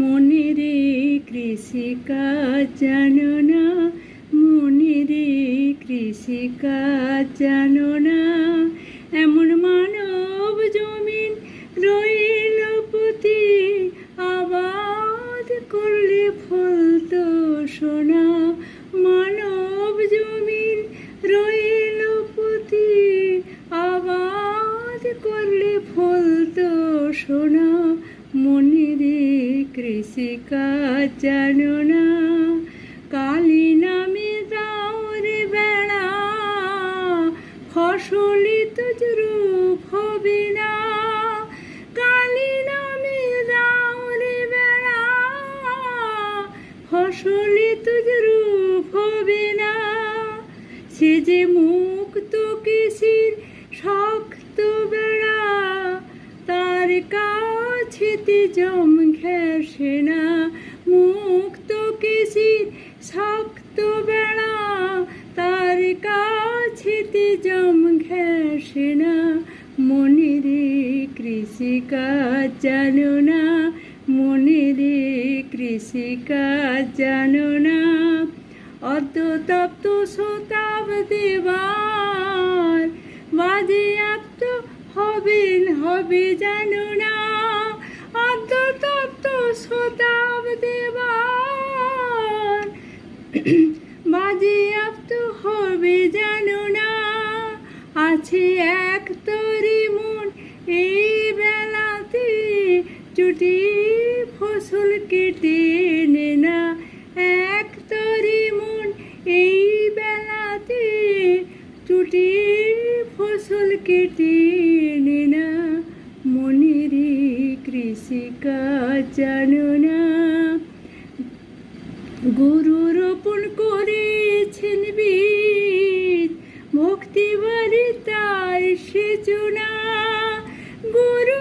মনেরে কৃষিকাজ জানো না, মনেরে কৃষিকাজ জানো না, এমন মানব জমিন রইল পুঁতি, আবাদ করলে ফলতো সোনা। মানব জমিন রইল পুঁতি, আবাদ করলে ফলতো সোনা। মনেরে কৃষিকাজ জানো না, কালী নামে দাও রে বেড়া, ফসলি তজরূপ হবে না। কালী নামে দাও রে বেড়া, ফসলি তজরূপ হবে না। সে যে মুক্ত কৃষির শক্ত বেড়া, তার কাছেতে জম ঘেঁষে না। মুক্ত কৃষির শক্ত বেড়া, তার কাছেতে জম ঘেঁষে না। মনেরে কৃষিকাজ জানো না, মনেরে কৃষিকাজ জানো না, অর্ধতপ্ত শতাব্দীবার বাজেয়াপ্ত হবে জানো না। অর্ধতপ্ত শতাব্দীবার বাজেয়াপ্ত হবে জানো না। আছে এক তরি মন এই বেলাতে, চুটি ফসল কেটে নে না। এক তরি মন এই বেলাতে, চুটি ফসল কেটে নে না। মনেরে কৃষিকাজ জানো না, গুরু রোপণ করেছেন বীজ, ভক্তি বাড়ি তাই সেচনা। গুরু